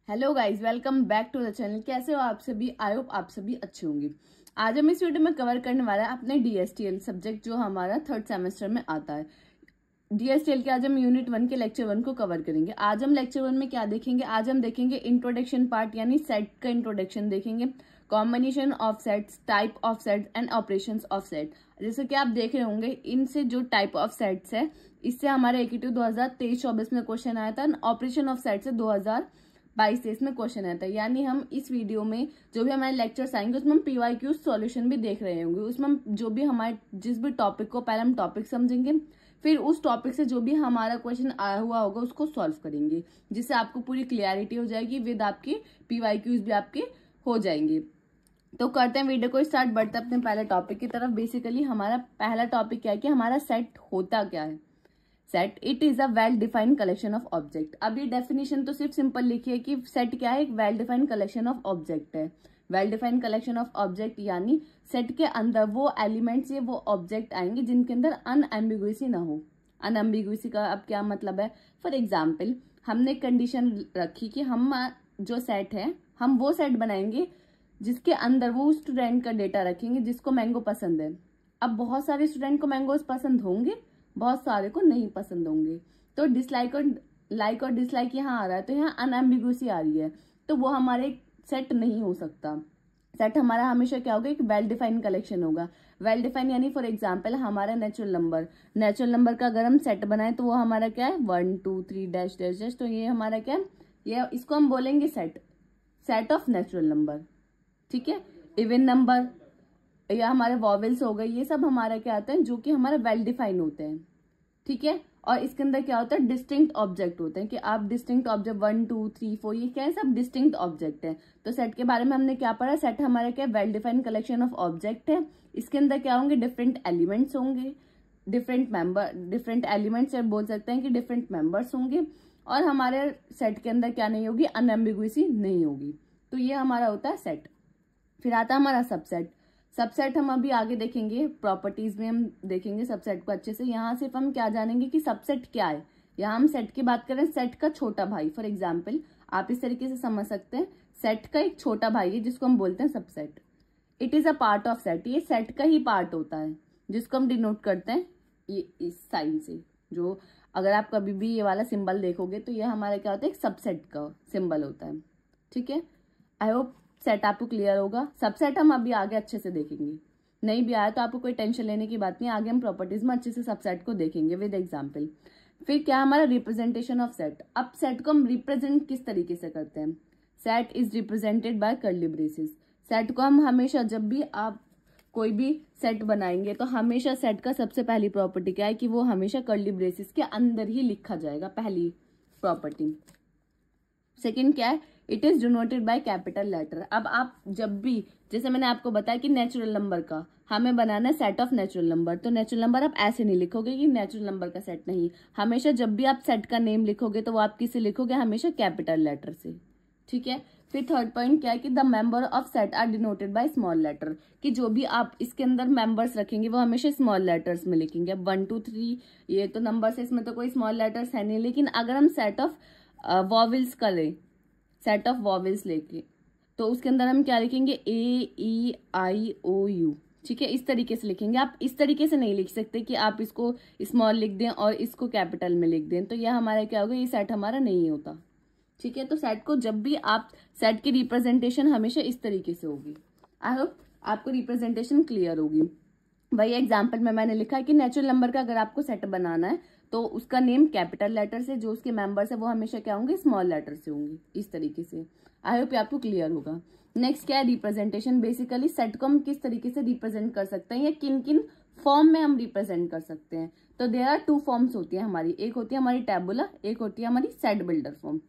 Hello guys, welcome back to the channel. कैसे हो आप सभी? आई होप आप सभी अच्छे होंगे। आज हम इस वीडियो में कवर करने वाला है अपने डीएसटीएल सब्जेक्ट जो हमारा थर्ड सेमेस्टर में आता है। डीएसटीएल के आज हम यूनिट 1 के लेक्चर 1 को कवर करेंगे। आज हम लेक्चर 1 में क्या देखेंगे? आज हम देखेंगे इंट्रोडक्शन पार्ट, यानी सेट का इंट्रोडक्शन देखेंगे, combination of sets, type of sets and operations of set. जैसे कि आप देख रहे होंगे, इनसे जो टाइप ऑफ सेट्स है इससे हमारे एकीटिव 2023-24 में क्वेश्चन आया था। ऑपरेशन ऑफ सेट से 2022-23 में क्वेश्चन आया था। यानी हम इस वीडियो में जो भी हमारे लेक्चर्स आएंगे उसमें हम पीवाईक्यू सॉल्यूशन भी देख रहे होंगे। उसमें हम जो भी हमारे जिस भी टॉपिक को पहले हम टॉपिक समझेंगे, फिर उस टॉपिक से जो भी हमारा क्वेश्चन आया हुआ होगा उसको सॉल्व करेंगे, जिससे आपको पूरी क्लियरिटी हो जाएगी, विद आपके पीवाईक्यूज भी आपके हो जाएंगे। तो करते हैं वीडियो को स्टार्ट, बढ़ते हैं अपने पहले टॉपिक की तरफ। बेसिकली हमारा पहला टॉपिक क्या है कि हमारा सेट होता क्या है। Set it is a well defined collection of object. अब ये डेफिनेशन तो सिर्फ सिंपल लिखी है कि सेट क्या है, एक well defined collection of object है। Well defined collection of object यानी सेट के अंदर वो एलिमेंट्स या वो ऑब्जेक्ट आएंगे जिनके अंदर अनएम्बिगुइसी ना हो। अनएम्बिगुइसी का अब क्या मतलब है? फॉर एग्जाम्पल, हमने कंडीशन रखी कि हम जो सेट है हम वो सेट बनाएंगे जिसके अंदर वो स्टूडेंट का डेटा रखेंगे जिसको मैंगो पसंद है। अब बहुत सारे स्टूडेंट को मैंगोज पसंद होंगे, बहुत सारे को नहीं पसंद होंगे। तो डिसलाइक और लाइक और डिसलाइक यहाँ आ रहा है, तो यहाँ अनएम्बिगुइसी आ रही है, तो वो हमारे सेट नहीं हो सकता। सेट हमारा हमेशा क्या होगा? एक वेल डिफाइंड कलेक्शन होगा। वेल डिफाइंड यानी फॉर एग्जाम्पल हमारा नेचुरल नंबर का अगर हम सेट बनाए तो वो हमारा क्या है? 1 2 3 डैश डैश डैश। तो ये हमारा क्या है? ये इसको हम बोलेंगे सेट ऑफ नेचुरल नंबर। ठीक है। इवन नंबर या हमारे वॉवेल्स हो गए, ये सब हमारा क्या आता है? जो कि हमारा वेल डिफाइन होते हैं। ठीक है। और इसके अंदर क्या होता है? डिस्टिंक्ट ऑब्जेक्ट होते हैं कि आप डिस्टिंक्ट ऑब्जेक्ट 1 2 3 4 ये क्या है? सब डिस्टिंक्ट ऑब्जेक्ट है। तो सेट के बारे में हमने क्या पढ़ा? सेट हमारा क्या? Well defined collection of object है। इसके अंदर क्या होंगे? डिफरेंट एलिमेंट्स होंगे, डिफरेंट एलिमेंट्स बोल सकते हैं कि डिफरेंट मेंबर्स होंगे। और हमारे सेट के अंदर क्या नहीं होगी? अनएम्बिगुइसी नहीं होगी। तो ये हमारा होता है सेट। फिर आता है हमारा सबसेट। सबसेट हम अभी आगे देखेंगे, प्रॉपर्टीज में हम देखेंगे सबसेट को अच्छे से। यहाँ सिर्फ हम क्या जानेंगे कि सबसेट क्या है। यहाँ हम सेट की बात करें, सेट का छोटा भाई। फॉर एग्जाम्पल आप इस तरीके से समझ सकते हैं, सेट का एक छोटा भाई है जिसको हम बोलते हैं subset. It is a part of set. ये सेट का ही पार्ट होता है जिसको हम डिनोट करते हैं ये इस साइन से। जो अगर आप कभी भी ये वाला सिंबल देखोगे तो ये हमारा क्या होता है? एक सबसेट का सिंबल होता है। ठीक है। आई होप सेट आपको क्लियर होगा। सबसेट हम अभी आगे अच्छे से देखेंगे, नहीं भी आया तो आपको कोई टेंशन लेने की बात नहीं। आगे हम प्रॉपर्टीज में अच्छे से सबसेट को देखेंगे विद एग्जांपल। फिर क्या हमारा रिप्रेजेंटेशन ऑफ सेट। अब सेट को हम रिप्रेजेंट किस तरीके से करते हैं? Set is represented bye curly braces. Set को हम हमेशा जब भी आप कोई भी सेट बनाएंगे तो हमेशा सेट का सबसे पहली प्रॉपर्टी क्या है कि वो हमेशा कर्ली ब्रेसेस के अंदर ही लिखा जाएगा, पहली प्रॉपर्टी। सेकेंड क्या है? It is denoted by capital letter. अब आप जब भी, जैसे मैंने आपको बताया कि नेचुरल नंबर का हमें बनाना है सेट ऑफ नेचुरल नंबर, तो नेचुरल नंबर आप ऐसे नहीं लिखोगे कि नेचुरल नंबर का सेट नहीं। हमेशा जब भी आप सेट का नेम लिखोगे तो वो आप किससे लिखोगे? हमेशा कैपिटल लेटर से। ठीक है। फिर थर्ड पॉइंट क्या है कि the member of set are denoted by small letter, कि जो भी आप इसके अंदर मेंबर्स रखेंगे वो हमेशा स्मॉल लेटर्स में लिखेंगे। अब 1 2 3 ये तो नंबर्स है, इसमें तो कोई स्मॉल लेटर्स है नहीं। लेकिन अगर हम सेट ऑफ वॉवेल्स का ले, सेट ऑफ वॉवेल्स लेके, तो उसके अंदर हम क्या लिखेंगे? AEIOU। ठीक है, इस तरीके से लिखेंगे। आप इस तरीके से नहीं लिख सकते कि आप इसको स्मॉल लिख दें और इसको कैपिटल में लिख दें, तो यह हमारा क्या होगा? ये सेट हमारा नहीं होता। ठीक है। तो सेट को जब भी आप, सेट की रिप्रेजेंटेशन हमेशा इस तरीके से होगी। आई होप आपको रिप्रेजेंटेशन क्लियर होगी। वही एग्जाम्पल में मैंने लिखा है कि नेचुरल नंबर का अगर आपको सेट बनाना है तो उसका नेम कैपिटल लेटर से, जो उसके मेंबर्स है वो हमेशा क्या होंगे? स्मॉल लेटर से होंगे, इस तरीके से। आई होप आपको क्लियर होगा। नेक्स्ट क्या है? रिप्रेजेंटेशन। बेसिकली सेट को हम किस तरीके से रिप्रेजेंट कर सकते हैं या किन किन फॉर्म में हम रिप्रेजेंट कर सकते हैं? तो देयर आर 2 फॉर्म्स होती है हमारी। एक होती है हमारी टैबुला, एक होती है हमारी set builder form.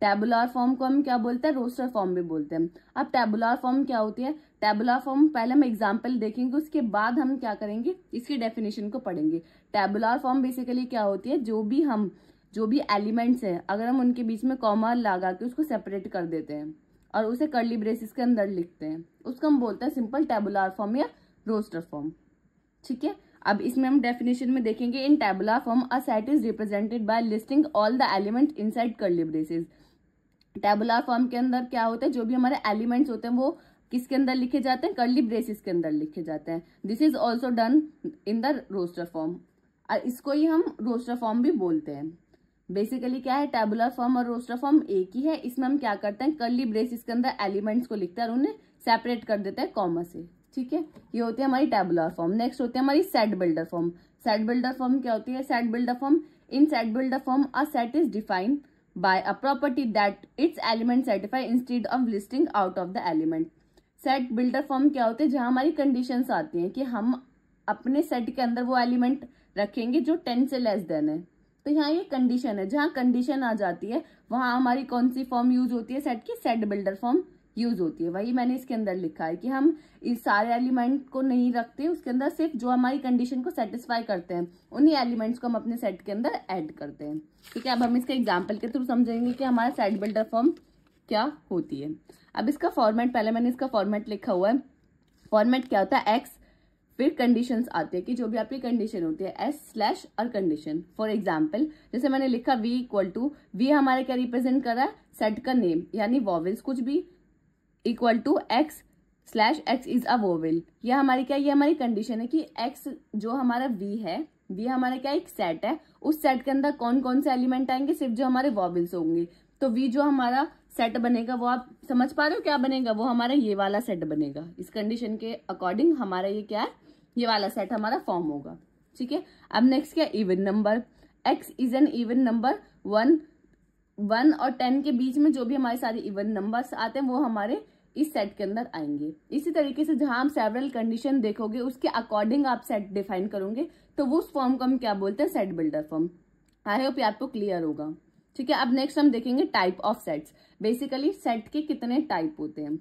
Tabular form को हम क्या बोलते हैं? रोस्टर फॉर्म भी बोलते हैं। अब टैबुलर फॉर्म क्या होती है? टैबुलर फॉर्म पहले हम एग्जांपल देखेंगे, उसके बाद हम क्या करेंगे? इसकी डेफिनेशन को पढ़ेंगे। टैबुलर फॉर्म बेसिकली क्या होती है? जो भी एलिमेंट्स हैं अगर हम उनके बीच में कॉमा लगा के उसको सेपरेट कर देते हैं और उसे कर्ली ब्रेसेस के अंदर लिखते हैं, उसको हम बोलते हैं सिंपल टैबुलर फॉर्म या रोस्टर फॉर्म। ठीक है। अब इसमें हम डेफिनेशन में देखेंगे, in tabular form a set is represented by listing all the element inside curly braces. Tabular form के अंदर क्या होता है, जो भी हमारे एलिमेंट्स होते हैं वो किसके अंदर लिखे जाते हैं, कर्ली ब्रेसेस के अंदर लिखे जाते हैं। This is also done in the roster form, इसको ही हम रोस्टर फॉर्म भी बोलते हैं। बेसिकली क्या है, टेबुलर फॉर्म और रोस्टर फॉर्म एक ही है। इसमें हम क्या करते हैं, कर्ली ब्रेसेस के अंदर एलिमेंट्स को लिखते हैं और उन्हें सेपरेट कर देते हैं कॉमा से। ठीक है, ये होती है हमारी टेबुलर फॉर्म। नेक्स्ट होती है हमारी set builder form. Set builder form क्या होती है, set builder form, in set builder form a set is defined by a property that its element satisfy instead of listing out of the element। Set builder form क्या होते हैं, जहां हमारी conditions आती हैं कि हम अपने सेट के अंदर वो एलिमेंट रखेंगे जो 10 से लेस देन है। तो यहाँ ये कंडीशन है, जहां कंडीशन आ जाती है वहां हमारी कौन सी फॉर्म यूज होती है, सेट की सेट बिल्डर फॉर्म यूज होती है। वही मैंने इसके अंदर लिखा है कि हम इस सारे एलिमेंट को नहीं रखते, उसके अंदर सिर्फ जो हमारी कंडीशन को सेटिस्फाई करते हैं उन्हीं एलिमेंट्स को हम अपने सेट के अंदर ऐड करते हैं। ठीक है, अब हम इसके एग्जांपल के थ्रू समझेंगे कि हमारा सेट बिल्डर फॉर्म क्या होती है। अब इसका फॉर्मेट, पहले मैंने इसका फॉर्मेट लिखा हुआ है। फॉर्मेट क्या होता है, एक्स, फिर कंडीशंस आते हैं कि जो भी आपकी कंडीशन होती है एस/ और कंडीशन। फॉर एग्जाम्पल जैसे मैंने लिखा वी इक्वल टू, वी हमारे क्या रिप्रेजेंट कर रहा है, सेट का नेम यानी वॉवेल्स कुछ भी, equal to x/x is a vowel. यह हमारी क्या, ये हमारी कंडीशन है कि x जो हमारा v है, v हमारा क्या एक सेट है, उस सेट के अंदर कौन कौन से एलिमेंट आएंगे, सिर्फ जो हमारे वॉवेल्स होंगे। तो v जो हमारा सेट बनेगा वो आप समझ पा रहे हो क्या बनेगा, वो हमारा ये वाला सेट बनेगा। इस कंडीशन के अकॉर्डिंग हमारा ये क्या है, ये वाला सेट हमारा फॉर्म होगा। ठीक है, अब नेक्स्ट क्या, even number. x is an even number, 1 और 10 के बीच में जो भी हमारे सारे इवन नंबर्स आते हैं वो हमारे इस सेट के अंदर आएंगे। इसी तरीके से जहां हम सेवरल कंडीशन देखोगे उसके अकॉर्डिंग आप सेट डिफाइन करोगे, तो वो उस फॉर्म को हम क्या बोलते हैं, set builder form. I hope आपको क्लियर होगा। ठीक है, अब नेक्स्ट हम देखेंगे type of sets. Basically set के कितने टाइप होते हैं।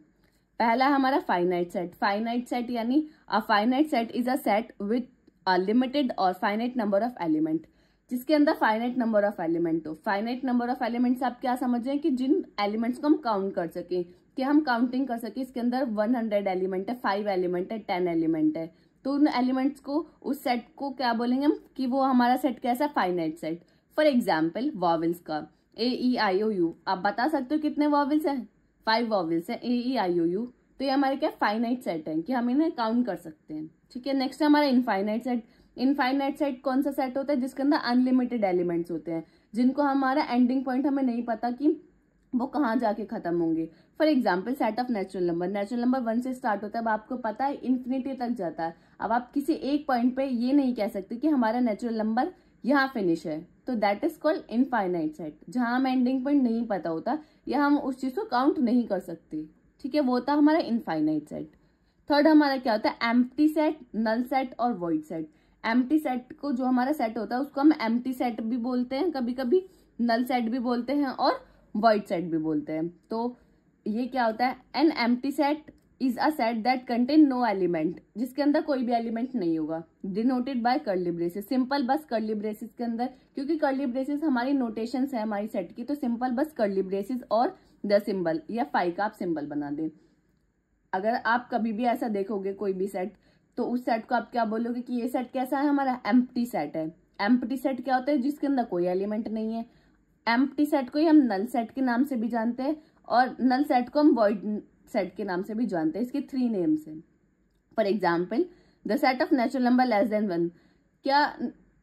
पहला हमारा फाइनाइट सेट। फाइनाइट सेट यानी a finite set is a set with a limited और फाइनाइट नंबर ऑफ एलिमेंट, जिसके अंदर फाइनाइट नंबर ऑफ एलिमेंट हो। फाइनाइट नंबर ऑफ एलिमेंट्स आप क्या समझ रहे हैं कि जिन एलिमेंट्स को हम काउंट कर सके, कि हम काउंटिंग कर सके, इसके अंदर 100 एलिमेंट है, 5 एलिमेंट है, 10 एलिमेंट है, तो उन एलिमेंट्स को, उस सेट को क्या बोलेंगे हम कि वो हमारा सेट कैसा, finite set. For example vowels का AEIOU, आप बता सकते हो कितने वॉवेल्स हैं, 5 वॉवेल्स है AEIOU, तो ये हमारे क्या फाइनाइट सेट है कि हम इन्हें काउंट कर सकते हैं। ठीक है, नेक्स्ट है हमारा इनफाइनाइट सेट। इनफाइनाइट सेट कौन सा सेट होता है, जिसके अंदर अनलिमिटेड एलिमेंट्स होते हैं, जिनको हमारा एंडिंग पॉइंट हमें नहीं पता कि वो कहाँ जाके खत्म होंगे। For example set of natural number. Natural number 1 से स्टार्ट होता है, अब आपको पता है इन्फिनिटी तक जाता है। अब आप किसी एक पॉइंट पे ये नहीं कह सकते कि हमारा नेचुरल नंबर यहाँ फिनिश है, तो that is called infinite set. जहां हमें एंडिंग पॉइंट नहीं पता होता या हम उस चीज को काउंट नहीं कर सकते। ठीक है, वो होता है हमारा इनफाइनाइट सेट। थर्ड हमारा क्या होता है, एम्प्टी सेट, नल सेट और वॉइड सेट। एम्प्टी सेट को, जो हमारा सेट होता है उसको हम एम्प्टी सेट भी बोलते हैं, कभी कभी नल सेट भी बोलते हैं और वॉइड सेट भी बोलते हैं। तो ये क्या होता है, an empty set is a set that contain no element, जिसके अंदर कोई भी एलिमेंट नहीं होगा, denoted by curly braces. Simple बस कर्ली ब्रेसेस के अंदर, क्योंकि कर्ली ब्रेसेस हमारी नोटेशंस है हमारी सेट की, तो सिंपल बस कर्ली ब्रेसेस और द सिंबल या फाई का आप सिंबल बना दें। अगर आप कभी भी ऐसा देखोगे कोई भी सेट, तो उस सेट को आप क्या बोलोगे कि ये सेट कैसा है, हमारा एम्प्टी सेट है। एम्प्टी सेट क्या होता है, जिसके अंदर कोई एलिमेंट नहीं है। एम्प्टी सेट को ही हम नल सेट के नाम से भी जानते हैं और नल सेट को हम वॉइड सेट के नाम से भी जानते हैं। इसके 3 नेम्स हैं। For example the set of natural number less than 1। क्या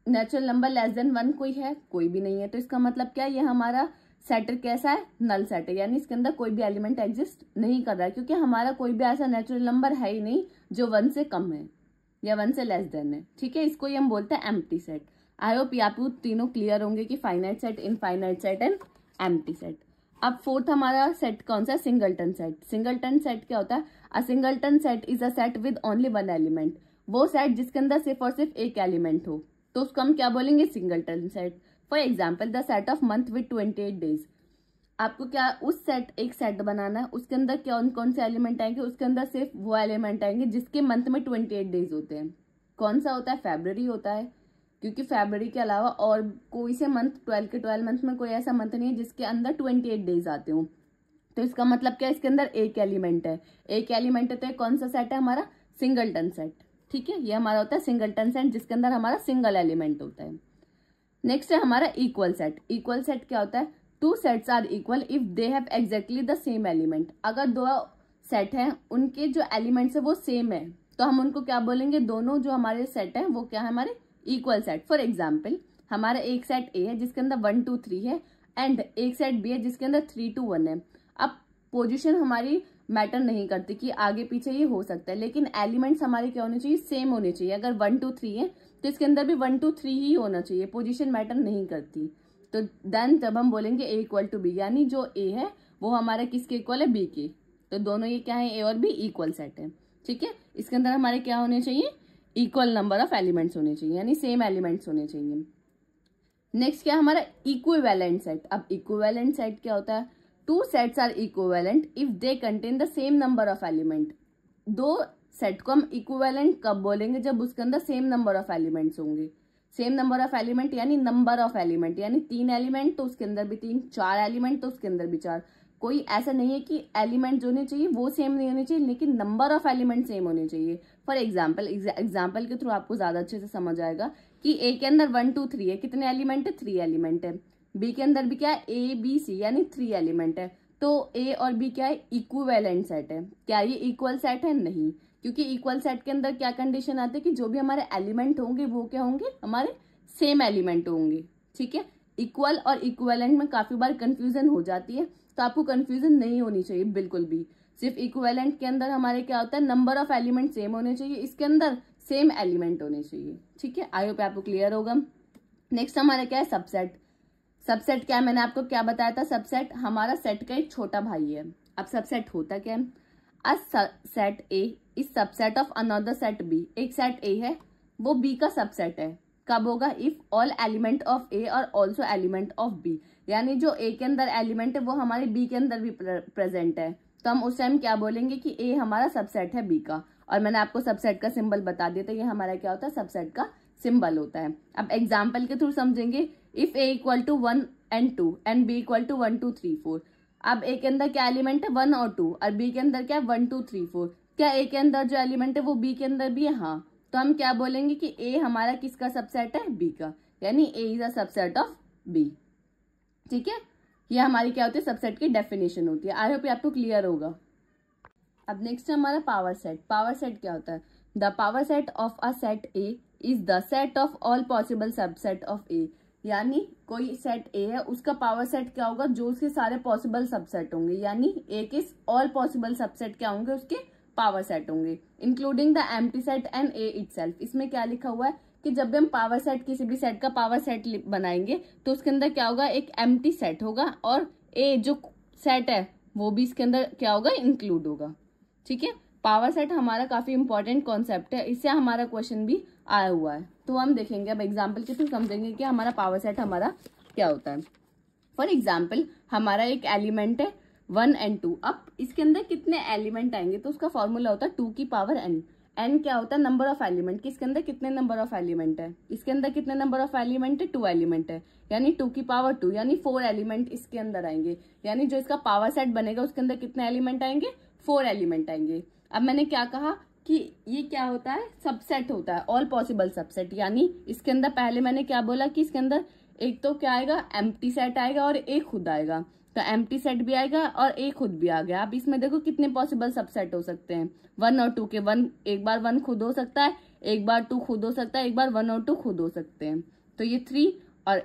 नेचुरल नंबर लेस देन 1 कोई है, कोई भी नहीं है, तो इसका मतलब क्या, ये हमारा सेट कैसा है, नल सेट है, यानी इसके अंदर कोई भी एलिमेंट एग्जिस्ट नहीं कर रहा है, क्योंकि हमारा कोई भी ऐसा नेचुरल नंबर है ही नहीं जो 1 से कम है या 1 से लेस देन है। ठीक है, इसको ही हम बोलते हैं एम्प्टी सेट। आई होप आपको तीनों क्लियर होंगे कि finite set, infinite set and empty set. अब फोर्थ हमारा सेट कौन सा, सिंगलटन सेट। सिंगलटन सेट क्या होता है, a singleton set is a set with only 1 element. वो सेट जिसके अंदर सिर्फ और सिर्फ एक एलिमेंट हो, तो उसको हम क्या बोलेंगे, singleton set. For example the set of month with 28 days. आपको क्या उस सेट, एक सेट बनाना है, उसके अंदर कौन कौन से एलिमेंट आएंगे, उसके अंदर सिर्फ वो एलिमेंट आएंगे जिसके मंथ में 28 डेज होते हैं। कौन सा होता है, फेब्रुअरी होता है, क्योंकि फरवरी के अलावा और कोई से मंथ 12 के 12 मंथ में कोई ऐसा मंथ नहीं है जिसके अंदर 28 डेज आते हो। तो इसका मतलब क्या, इसके अंदर एक एलिमेंट है, एक एलिमेंट है, तो कौन सा सेट है हमारा, सिंगलटन सेट। ठीक है, ये हमारा होता है सिंगलटन सेट, जिसके अंदर हमारा सिंगल एलिमेंट होता है। नेक्स्ट है हमारा इक्वल सेट। इक्वल सेट क्या होता है, two sets are equal if they have exactly the same element. अगर दो सेट हैं उनके जो एलिमेंट्स है वो सेम है तो हम उनको क्या बोलेंगे, दोनों जो हमारे सेट हैं वो क्या है, हमारे इक्वल सेट। फॉर एग्जाम्पल हमारा एक सेट ए है जिसके अंदर 1 2 3 है एंड एक सेट बी है जिसके अंदर 3 2 1 है। अब पोजीशन हमारी मैटर नहीं करती कि आगे पीछे ये हो सकता है, लेकिन एलिमेंट्स हमारे क्या होने चाहिए, सेम होने चाहिए। अगर 1 2 3 है तो इसके अंदर भी 1 2 3 ही होना चाहिए, पोजीशन मैटर नहीं करती। तो देन जब हम बोलेंगे ए इक्वल टू बी, यानी जो ए है वो हमारे किसके इक्वल है, बी के। तो दोनों ये क्या है, ए और बी इक्वल सेट है। ठीक है, इसके अंदर हमारे क्या होने चाहिए, इक्वल नंबर ऑफ एलिमेंट्स होने चाहिए, यानी सेम एलिमेंट्स होने चाहिए। नेक्स्ट क्या है हमारा इक्विवेलेंट सेट। अब इक्विवेलेंट सेट क्या होता है, two sets are equivalent if they contain the same number of element. दो सेट को हम इक्विवेलेंट कब बोलेंगे, जब उसके अंदर सेम नंबर ऑफ एलिमेंट्स होंगे। सेम नंबर ऑफ एलिमेंट यानी नंबर ऑफ एलिमेंट, यानी 3 एलिमेंट तो उसके अंदर भी 3, 4 एलिमेंट तो उसके अंदर भी 4। कोई ऐसा नहीं है कि एलिमेंट जो होने चाहिए वो सेम नहीं होने चाहिए, लेकिन नंबर ऑफ एलिमेंट सेम होने चाहिए। फॉर एग्जाम्पल, एग्जाम्पल के थ्रू आपको ज्यादा अच्छे से समझ आएगा कि ए के अंदर 1 2 3 है, कितने एलिमेंट है, 3 एलिमेंट है। बी के अंदर भी क्या है, ए बी सी यानी 3 एलिमेंट है। तो ए और बी क्या है, इक्विवेलेंट सेट है। क्या ये इक्वल सेट है, नहीं, क्योंकि इक्वल सेट के अंदर क्या कंडीशन आती है कि जो भी हमारे एलिमेंट होंगे वो क्या होंगे, हमारे सेम एलिमेंट होंगे। ठीक है, इक्वल और इक्विवेलेंट में काफी बार कंफ्यूजन हो जाती है, तो आपको कंफ्यूजन नहीं होनी चाहिए बिल्कुल भी। सिर्फ इक्विवेलेंट के अंदर हमारे क्या होता है, नंबर ऑफ एलिमेंट सेम होने चाहिए, इसके अंदर सेम एलिमेंट होने चाहिए। ठीक है, आई होप आपको क्लियर होगा। नेक्स्ट हमारा क्या है, सबसेट। सबसेट क्या है, मैंने आपको क्या बताया था, सबसेट हमारा सेट का एक छोटा भाई है। अब सबसेट होता क्या है, a set A is subset of another set B. एक सेट ए है वो बी का सबसेट है, कब होगा, if all element of A और ऑल्सो एलिमेंट ऑफ बी। यानी जो ए के अंदर एलिमेंट है वो हमारे बी के अंदर भी प्रेजेंट है, तो हम उस टाइम क्या बोलेंगे कि ए हमारा सबसेट है बी का। और मैंने आपको सबसेट का सिंबल बता दिया था, ये हमारा क्या होता है, सबसेट का सिंबल होता है। अब एग्जाम्पल के थ्रू समझेंगे, if A equal to 1 and 2 and B equal to 1 2 3 4। अब ए के अंदर क्या एलिमेंट है, 1 और 2, और बी के अंदर क्या है, 1 2 3 4। क्या ए के अंदर जो एलिमेंट है वो बी के अंदर भी है, हाँ। तो हम क्या बोलेंगे कि ए हमारा किसका सबसेट है, बी का, यानी A is a subset of B. ठीक है, ये हमारी क्या होती है, सबसेट की डेफिनेशन होती है। आई होप आपको क्लियर होगा। अब नेक्स्ट है हमारा पावर सेट। पावर सेट क्या होता है, the power set of a set A is the set of all possible subset of A. यानी कोई सेट ए है उसका पावर सेट क्या होगा, जो उसके सारे पॉसिबल सबसेट होंगे, यानी ए के ऑल पॉसिबल सबसेट क्या होंगे, उसके पावर सेट होंगे, including the empty set and A itself. इसमें क्या लिखा हुआ है कि जब भी हम पावर सेट, किसी भी सेट का पावर सेट बनाएंगे तो उसके अंदर क्या होगा, एक एम्प्टी सेट होगा और ए जो सेट है वो भी इसके अंदर क्या होगा, इंक्लूड होगा। ठीक है, पावर सेट हमारा काफी इंपॉर्टेंट कॉन्सेप्ट है, इससे हमारा क्वेश्चन भी आया हुआ है, तो हम देखेंगे। अब एग्जाम्पल के थ्रू समझेंगे कि हमारा पावर सेट हमारा क्या होता है। फॉर एग्जाम्पल हमारा एक एलिमेंट है 1 and 2। अब इसके अंदर कितने एलिमेंट आएंगे, तो उसका फॉर्मूला होता है 2 की पावर n। n क्या होता है, नंबर ऑफ एलिमेंट, किसके अंदर कितने नंबर ऑफ एलिमेंट है, इसके अंदर कितने नंबर ऑफ एलिमेंट है, 2 एलिमेंट है, यानी 2 की पावर 2, यानी 4 एलिमेंट इसके अंदर आएंगे। यानी जो इसका पावर सेट बनेगा उसके अंदर कितने एलिमेंट आएंगे, 4 एलिमेंट आएंगे। अब मैंने क्या कहा कि ये क्या होता है, सबसेट होता है, ऑल पॉसिबल सबसेट। यानी इसके अंदर पहले मैंने क्या बोला कि इसके अंदर एक तो क्या आएगा, एम्प्टी सेट आएगा और एक खुद आएगा। तो एम्प्टी सेट भी आएगा और एक खुद भी आ गया। अब इसमें देखो कितने पॉसिबल सबसेट हो सकते हैं, 1 और 2 के। 1 एक बार 1 खुद हो सकता है, एक बार 2 खुद हो सकता है, एक बार 1 और 2 खुद हो सकते हैं। तो ये 3 और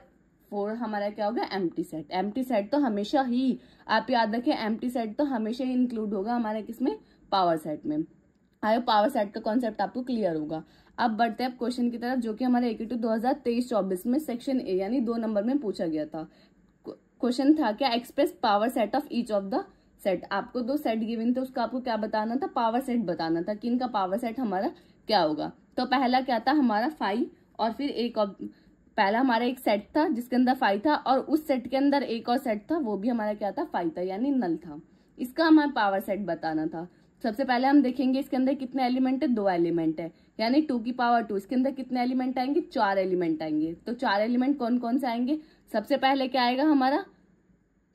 4 हमारा क्या होगा, एम्प्टी सेट। एम्प्टी सेट तो हमेशा ही, आप याद रखें, एम्प्टी सेट तो हमेशा ही इंक्लूड होगा हमारे किसमें, पावर सेट में। आयो पावर सेट का कॉन्सेप्ट आपको क्लियर होगा। अब बढ़ते हैं क्वेश्चन की तरफ, जो कि हमारे AQ 2023-24 में सेक्शन ए यानी 2 नंबर में पूछा गया था। क्वेश्चन था क्या, express power set of each of the set. आपको 2 सेट गिवन थे, उसका आपको क्या बताना था, पावर सेट बताना था कि इनका पावर सेट हमारा क्या होगा। तो पहला क्या था हमारा 5, और फिर एक पहला हमारा एक सेट था जिसके अंदर 5 था, और उस सेट के अंदर एक और सेट था, वो भी हमारा क्या था, 5 था, यानी नल था। इसका हमारा पावर सेट बताना था। सबसे पहले हम देखेंगे इसके अंदर कितने एलिमेंट है, 2 एलिमेंट है, यानी 2 की पावर 2। इसके अंदर कितने एलिमेंट आएंगे, 4 एलिमेंट आएंगे। तो 4 एलिमेंट कौन कौन से आएंगे, सबसे पहले क्या आएगा हमारा,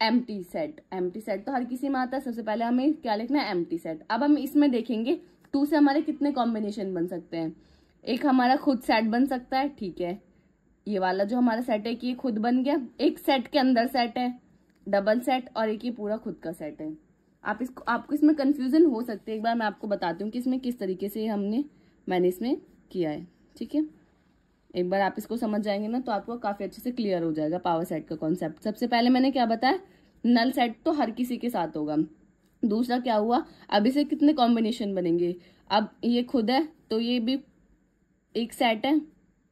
एम्प्टी सेट। एम्प्टी सेट तो हर किसी में आता है, सबसे पहले हमें क्या लिखना है, एम्प्टी सेट। अब हम इसमें देखेंगे 2 से हमारे कितने कॉम्बिनेशन बन सकते हैं। एक हमारा खुद सेट बन सकता है, ठीक है, ये वाला जो हमारा सेट है कि ये खुद बन गया। एक सेट के अंदर सेट है, डबल सेट और एक ये पूरा खुद का सेट है। आपको इसमें कंफ्यूजन हो सकती है, एक बार मैं आपको बताती हूँ कि इसमें किस तरीके से मैंने इसमें किया है। ठीक है, एक बार आप इसको समझ जाएंगे ना तो आपको काफी अच्छे से क्लियर हो जाएगा पावर सेट का कॉन्सेप्ट। सबसे पहले मैंने क्या बताया, नल सेट तो हर किसी के साथ होगा। दूसरा क्या हुआ, अब इसे कितने कॉम्बिनेशन बनेंगे, अब ये खुद है तो ये भी एक सेट है,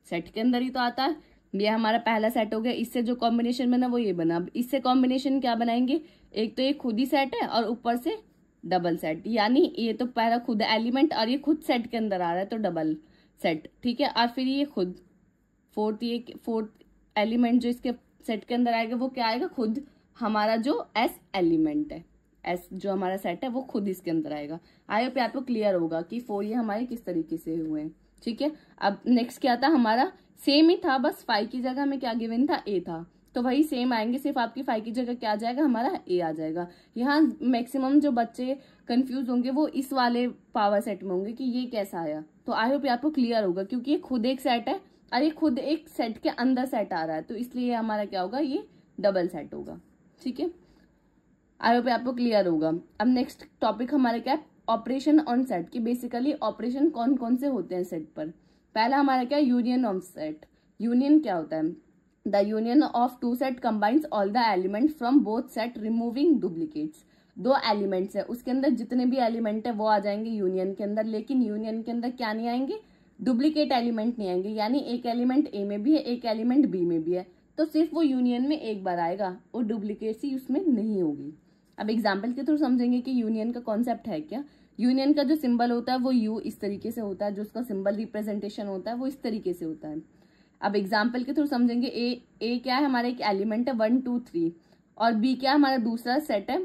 सेट के अंदर ही तो आता है। ये हमारा पहला सेट हो गया, इससे जो कॉम्बिनेशन बना वो ये बना। अब इससे कॉम्बिनेशन क्या बनाएंगे, एक तो ये खुद ही सेट है और ऊपर से डबल सेट, यानी ये तो पहला खुद एलिमेंट और ये खुद सेट के अंदर आ रहा है तो डबल सेट। ठीक है, और फिर ये खुद फोर्थ एलिमेंट जो इसके सेट के अंदर आएगा वो क्या आएगा, खुद हमारा जो एस एलिमेंट है, एस जो हमारा सेट है वो खुद इसके अंदर आएगा। आई होप आपको क्लियर होगा कि 4 ये हमारे किस तरीके से हुए हैं। ठीक है, अब नेक्स्ट क्या था, हमारा सेम ही था, बस 5 की जगह में क्या गिवन था, ए था, तो वही सेम आएंगे, सिर्फ आपकी 5 की जगह क्या आ जाएगा, हमारा ए आ जाएगा। यहाँ मैक्सिमम जो बच्चे कंफ्यूज होंगे वो इस वाले पावर सेट में होंगे कि ये कैसा आया। तो आई होप आपको क्लियर होगा, क्योंकि ये खुद एक सेट है और ये खुद एक सेट के अंदर सेट आ रहा है, तो इसलिए हमारा क्या होगा, ये डबल सेट होगा। ठीक है, आई होप आपको क्लियर होगा। अब नेक्स्ट टॉपिक हमारा क्या है, ऑपरेशन ऑन सेट, की बेसिकली ऑपरेशन कौन कौन से होते हैं सेट पर। पहला हमारा क्या, यूनियन ऑफ सेट। यूनियन क्या होता है, the union of two set combines all the element from both set removing duplicates. दो एलिमेंट्स है, उसके अंदर जितने भी एलिमेंट है वो आ जाएंगे यूनियन के अंदर, लेकिन यूनियन के अंदर क्या नहीं आएंगे, डुप्लीकेट एलिमेंट नहीं आएंगे। यानी एक एलिमेंट ए में भी है, एक एलिमेंट बी में भी है, तो सिर्फ वो यूनियन में एक बार आएगा, वो डुप्लीकेसी उसमें नहीं होगी। अब एग्जाम्पल के थ्रू समझेंगे कि यूनियन का कॉन्सेप्ट है क्या। यूनियन का जो सिंबल होता है वो यू इस तरीके से होता है, जो उसका सिंबल रिप्रेजेंटेशन होता है वो इस तरीके से होता है। अब एग्जाम्पल के थ्रू समझेंगे, ए क्या है, हमारा एक एलिमेंट है 1 2 3, और बी क्या हमारा दूसरा सेट है,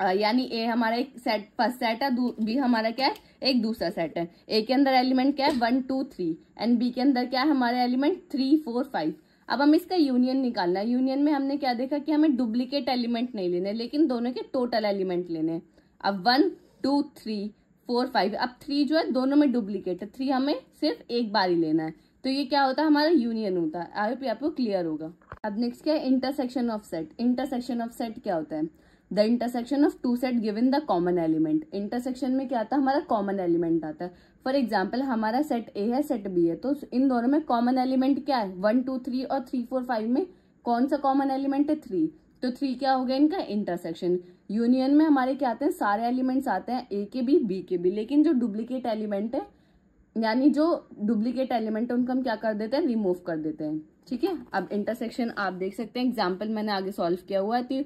यानी ए हमारा एक सेट फर्स्ट सेट है, बी हमारा क्या है, एक दूसरा सेट है। ए के अंदर एलिमेंट क्या है 1 2 3 एंड बी के अंदर क्या है हमारे एलिमेंट 3 4 5। अब हम इसका यूनियन निकालना है। यूनियन में हमने क्या देखा कि हमें डुप्लीकेट एलिमेंट नहीं लेने, लेकिन दोनों के टोटल एलिमेंट लेने। अब 1 2 3 4 5, अब 3 जो है दोनों में डुप्लीकेट है, 3 हमें सिर्फ एक बार ही लेना है, तो ये क्या होता है, हमारा यूनियन होता है। आई होप आपको क्लियर होगा। अब नेक्स्ट क्या है, intersection of set. Intersection of set क्या होता है, the intersection of two set given the common element. Intersection में क्या आता है, हमारा कॉमन एलिमेंट आता है। फॉर एग्जाम्पल हमारा सेट ए है, सेट बी है, तो इन दोनों में कॉमन एलिमेंट क्या है, 1 2 3 और 3 4 5 में कौन सा कॉमन एलिमेंट है, 3, तो 3 क्या हो गया इनका इंटरसेक्शन। यूनियन में हमारे क्या आते हैं, सारे एलिमेंट्स आते हैं, ए के भी बी के भी, लेकिन जो डुप्लीकेट एलिमेंट है, यानी जो डुप्लीकेट एलिमेंट है उनको हम क्या कर देते हैं, रिमूव कर देते हैं। ठीक है, अब इंटरसेक्शन आप देख सकते हैं, एग्जाम्पल मैंने आगे सॉल्व किया हुआ है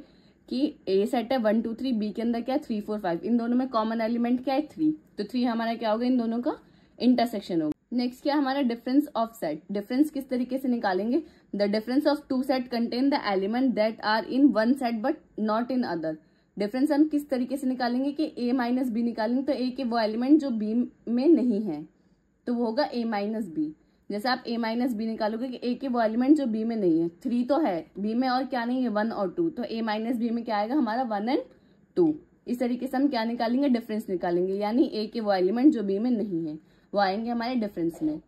कि ए सेट है 1 2 3, बी के अंदर क्या है 3 4 5, इन दोनों में कॉमन एलिमेंट क्या है 3, तो 3 हमारा क्या होगा, इन दोनों का इंटरसेक्शन होगा। नेक्स्ट क्या हमारा डिफरेंस ऑफ सेट। डिफरेंस किस तरीके से निकालेंगे, the difference of two set contain the element that are in one set but not in other. Difference हम किस तरीके से निकालेंगे कि ए माइनस बी निकालेंगे, तो ए के वो एलिमेंट जो बी में नहीं है तो वो होगा ए माइनस बी। जैसे आप ए माइनस बी निकालोगे कि ए के वो एलिमेंट जो बी में नहीं है, 3 तो है बी में और क्या नहीं है 1 और 2, तो ए माइनस बी में क्या आएगा हमारा 1 एंड 2। इस तरीके से हम क्या निकालेंगे, डिफरेंस निकालेंगे, यानी ए के वो एलिमेंट जो बी में नहीं है वो आएंगे हमारे डिफरेंस में।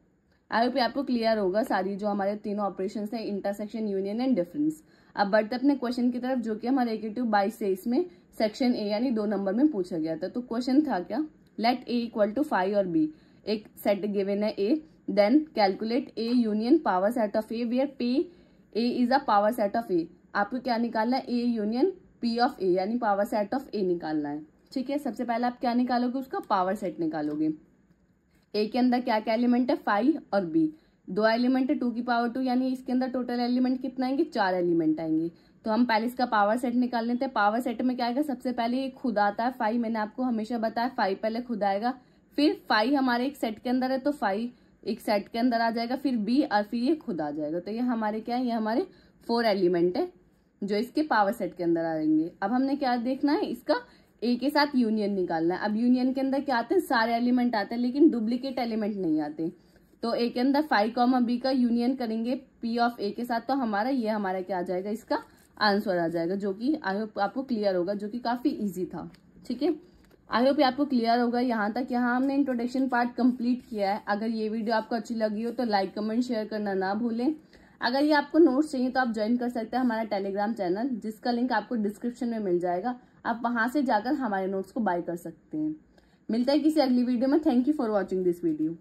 आई होप आपको क्लियर होगा सारी जो हमारे तीनों ऑपरेशंस हैं, इंटरसेक्शन, यूनियन एंड डिफरेंस। अब बढ़ते अपने क्वेश्चन की तरफ, जो कि हमारे एकेटिव 22 में सेक्शन ए यानी 2 नंबर में पूछा गया था। तो क्वेश्चन था क्या, लेट ए इक्वल टू 5 और बी, एक सेट गिवन है A, then calculate A union power set of A where P A is a power set of A. आपको क्या निकालना है, A union P of A यानी पावर सेट ऑफ ए निकालना है। ठीक है, सबसे पहले आप क्या निकालोगे, उसका पावर सेट निकालोगे। ए के अंदर क्या क्या एलिमेंट है 5 और बी, 2 एलिमेंट है 2 की पावर 2, यानी इसके अंदर टोटल एलिमेंट कितना आएंगे, 4 एलिमेंट आएंगे। तो हम पहले इसका पावर सेट निकाल लेते हैं। पावर सेट में क्या आएगा, सबसे पहले ये खुद आता है 5, मैंने आपको हमेशा बताया 5 पहले खुद आएगा, फिर 5 हमारे एक सेट के अंदर है तो 5 एक सेट के अंदर आ जाएगा, फिर बी और फिर ये खुद आ जाएगा। तो ये हमारे क्या है, ये हमारे 4 एलिमेंट है जो इसके पावर सेट के अंदर आएंगे। अब हमने क्या देखना है, इसका ए के साथ यूनियन निकालना है। अब यूनियन के अंदर क्या आते हैं, सारे एलिमेंट आते हैं लेकिन डुप्लीकेट एलिमेंट नहीं आते। तो ए के अंदर 5 बी का यूनियन करेंगे पी ऑफ ए के साथ, तो हमारा ये हमारा क्या आ जाएगा, इसका आंसर आ जाएगा, जो कि आई होप आपको क्लियर होगा, जो कि काफी इजी था। ठीक है, आई होप आपको क्लियर होगा यहाँ तक। यहाँ हमने इंट्रोडक्शन पार्ट कंप्लीट किया है। अगर ये वीडियो आपको अच्छी लगी हो तो लाइक कमेंट शेयर करना ना भूलें। अगर ये आपको नोट्स चाहिए तो आप ज्वाइन कर सकते हैं हमारा टेलीग्राम चैनल, जिसका लिंक आपको डिस्क्रिप्शन में मिल जाएगा। आप वहां से जाकर हमारे नोट्स को बाय कर सकते हैं। मिलता है किसी अगली वीडियो में। Thank you for watching this video.